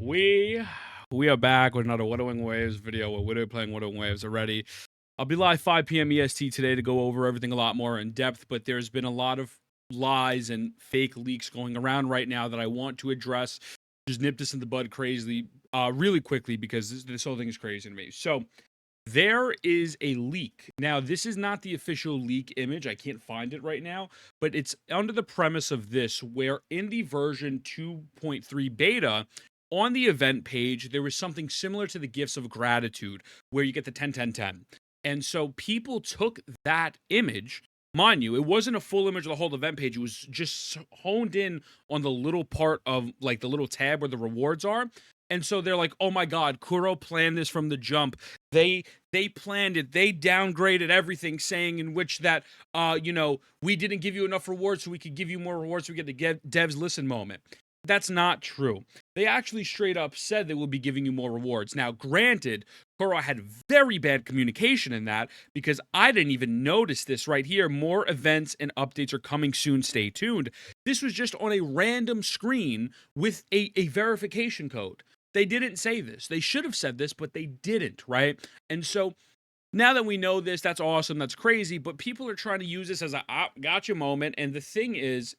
We we are back with another Wuthering Waves video. We're playing Wuthering Waves already. I'll be live 5 p.m. EST today to go over everything a lot more in depth, but there's been a lot of lies and fake leaks going around right now that I want to address. Just nip this in the bud crazily, really quickly, because this whole thing is crazy to me. So there is a leak. Now, this is not the official leak image. I can't find it right now, but it's under the premise of this, where in the version 2.3 beta, on the event page, there was something similar to the Gifts of Gratitude, where you get the 10, 10, 10. And so people took that image. Mind you, it wasn't a full image of the whole event page. It was just honed in on the little part of, like, the little tab where the rewards are. And so they're like, oh my God, Kuro planned this from the jump. They planned it. They downgraded everything, saying in which that, we didn't give you enough rewards so we could give you more rewards so we get the devs listen moment. That's not true. They actually straight up said they will be giving you more rewards. Now, granted, Kuro had very bad communication in that, because I didn't even notice this right here. More events and updates are coming soon. Stay tuned. This was just on a random screen with a verification code. They didn't say this. They should have said this, but they didn't, right? And so now that we know this, that's awesome. That's crazy. But people are trying to use this as a gotcha moment. And the thing is,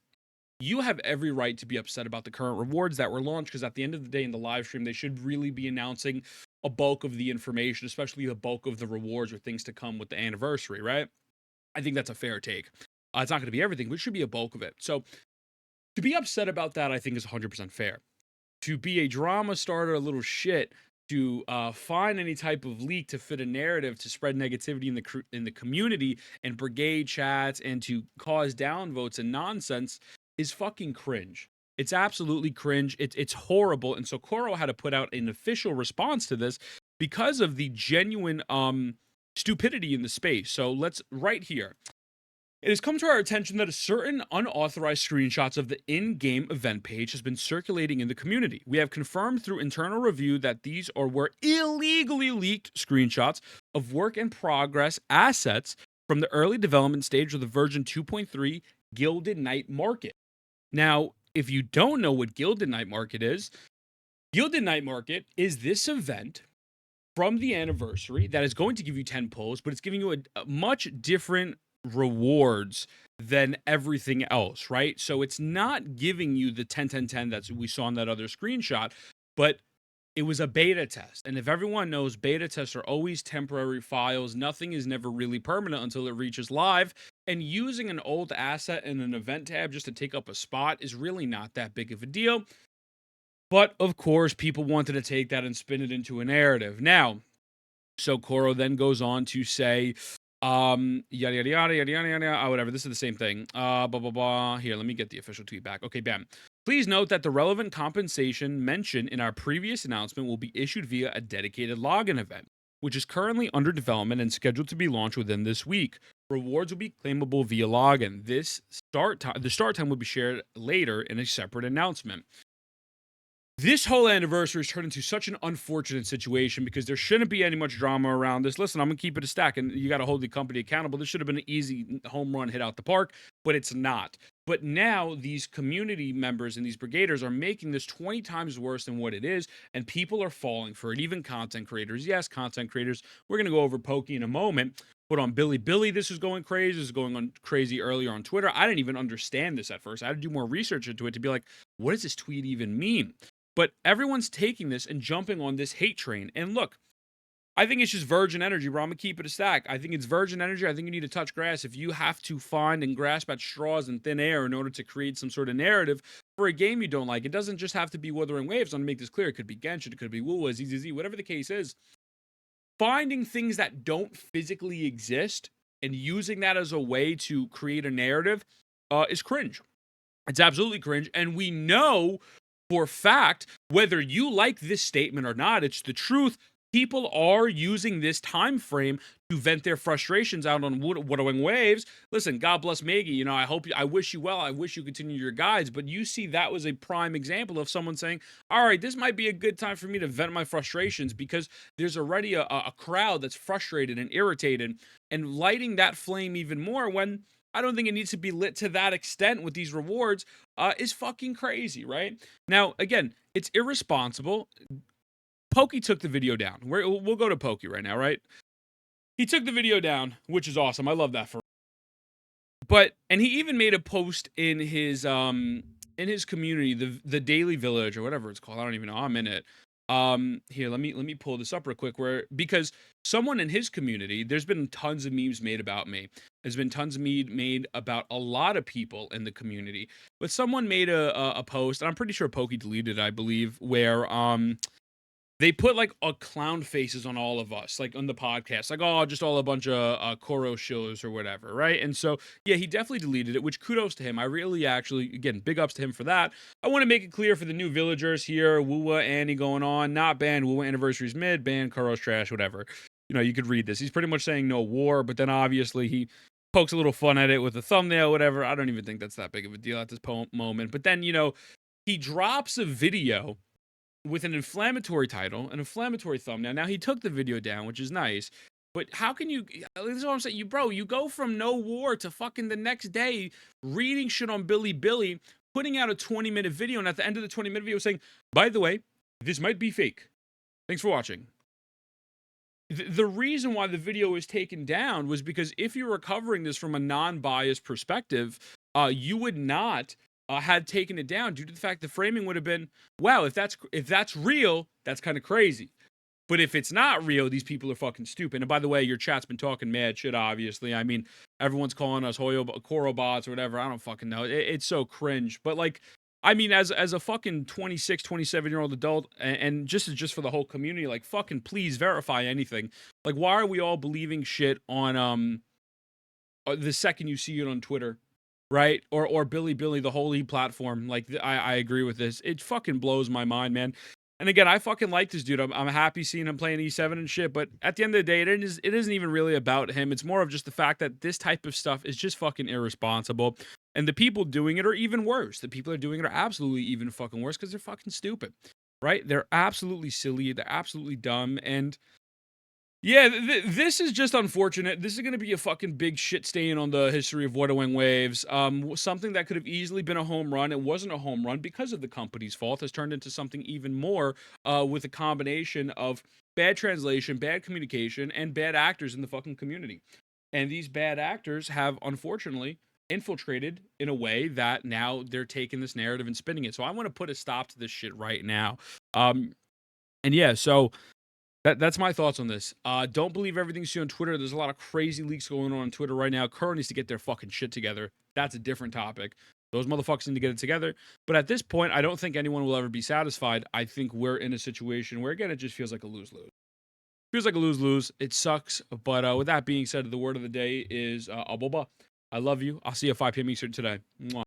you have every right to be upset about the current rewards that were launched, because at the end of the day in the live stream, they should really be announcing a bulk of the information, especially the bulk of the rewards or things to come with the anniversary, right? I think that's a fair take. It's not going to be everything, but it should be a bulk of it. So to be upset about that, I think is 100% fair. To be a drama starter, a little shit, to find any type of leak to fit a narrative, to spread negativity in the community and brigade chats, and to cause downvotes and nonsense is fucking cringe. It's absolutely cringe. It's horrible. And so Kuro had to put out an official response to this because of the genuine stupidity in the space. So let's, right here. It has come to our attention that a certain unauthorized screenshots of the in-game event page has been circulating in the community. We have confirmed through internal review that these were illegally leaked screenshots of work in progress assets from the early development stage of the version 2.3 Gilded Night Market. Now, if you don't know what Gilded Night Market is this event from the anniversary that is going to give you 10 pulls, but it's giving you a much different rewards than everything else, right? So it's not giving you the 10 10 10 that we saw in that other screenshot, but it was a beta test. And if everyone knows, beta tests are always temporary files. Nothing is never really permanent until it reaches live. And using an old asset in an event tab just to take up a spot is really not that big of a deal. But of course, people wanted to take that and spin it into a narrative. Now, so Kuro then goes on to say, yada yada yada yada yada yada, whatever. This is the same thing. Blah blah blah. Here, let me get the official tweet back. Okay, bam. Please note that the relevant compensation mentioned in our previous announcement will be issued via a dedicated login event, which is currently under development and scheduled to be launched within this week. Rewards will be claimable via login. The start time will be shared later in a separate announcement. This whole anniversary has turned into such an unfortunate situation because there shouldn't be any much drama around this. Listen, I'm going to keep it a stack, and you got to hold the company accountable. This should have been an easy home run hit out the park, but it's not. But now these community members and these brigaders are making this 20 times worse than what it is, and people are falling for it, even content creators. Yes, content creators. We're going to go over Pokey in a moment. But on Billy, this was going crazy. This was going on crazy earlier on Twitter. I didn't even understand this at first. I had to do more research into it to be like, what does this tweet even mean? But everyone's taking this and jumping on this hate train. And look, I think it's just virgin energy, bro. I'm going to keep it a stack. I think it's virgin energy. I think you need to touch grass. If you have to find and grasp at straws in thin air in order to create some sort of narrative for a game you don't like, it doesn't just have to be Wuthering Waves. I'm going to make this clear. It could be Genshin. It could be Wuwa, ZZZ, whatever the case is. Finding things that don't physically exist and using that as a way to create a narrative is cringe. It's absolutely cringe. And we know for fact, whether you like this statement or not, it's the truth. People are using this time frame to vent their frustrations out on Wuthering Waves. Listen, God bless Maggie. I wish you well. I wish you continue your guides. But you see, that was a prime example of someone saying, all right, this might be a good time for me to vent my frustrations, because there's already a crowd that's frustrated and irritated, and lighting that flame even more when I don't think it needs to be lit to that extent with these rewards, is fucking crazy, right? Now, again, it's irresponsible. Pokey took the video down. We'll go to Pokey right now, right? He took the video down, which is awesome. I love that for. But and he even made a post in his community, the Daily Village or whatever it's called. I don't even know. I'm in it. Here, let me pull this up real quick. Because someone in his community, there's been tons of memes made about me. There's been tons of memes made about a lot of people in the community. But someone made a post, and I'm pretty sure Pokey deleted it, I believe, where they put like a clown faces on all of us, like on the podcast, like, oh, just all a bunch of Kuro shows or whatever, right? And so, yeah, he definitely deleted it, which kudos to him. I really actually, again, big ups to him for that. I want to make it clear for the new villagers here, Woowa, Annie going on, not banned, Woowa anniversary's mid, banned, Kuro's trash, whatever. You know, you could read this. He's pretty much saying no war, but then obviously he pokes a little fun at it with a thumbnail, whatever. I don't even think that's that big of a deal at this moment. But then, you know, he drops a video with an inflammatory title, an inflammatory thumbnail. Now he took the video down, which is nice. But how can you? This is what I'm saying. You go from no war to fucking the next day reading shit on Billy, putting out a 20-minute video, and at the end of the 20-minute video saying, by the way, this might be fake. Thanks for watching. The reason why the video was taken down was because if you're recovering this from a non-biased perspective, you would not had taken it down due to the fact the framing would have been, wow, if that's real, that's kind of crazy. But if it's not real, these people are fucking stupid. And by the way, your chat's been talking mad shit, obviously. I mean, everyone's calling us Kuro bots or whatever. I don't fucking know. It's so cringe. But like, I mean, as a fucking 26, 27-year-old adult, and just for the whole community, like, fucking please verify anything. Like, why are we all believing shit on the second you see it on Twitter? Right? Or Billy, the whole platform. Like, I agree with this. It fucking blows my mind, man. And again, I fucking like this dude. I'm happy seeing him playing E7 and shit. But at the end of the day, it isn't even really about him. It's more of just the fact that this type of stuff is just fucking irresponsible. And the people doing it are even worse. The people that are doing it are absolutely even fucking worse because they're fucking stupid. Right? They're absolutely silly. They're absolutely dumb. And yeah, this is just unfortunate. This is going to be a fucking big shit stain on the history of Wuthering Waves. Something that could have easily been a home run. It wasn't a home run because of the company's fault. Has turned into something even more with a combination of bad translation, bad communication, and bad actors in the fucking community. And these bad actors have, unfortunately, infiltrated in a way that now they're taking this narrative and spinning it. So I want to put a stop to this shit right now. And yeah, so that's my thoughts on this. Don't believe everything you see on Twitter. There's a lot of crazy leaks going on Twitter right now. Kuro needs to get their fucking shit together. That's a different topic. Those motherfuckers need to get it together. But at this point, I don't think anyone will ever be satisfied. I think we're in a situation where, again, it just feels like a lose-lose. Feels like a lose-lose. It sucks. But with that being said, the word of the day is Aboba. I love you. I'll see you at 5 p.m. Eastern today. Mwah.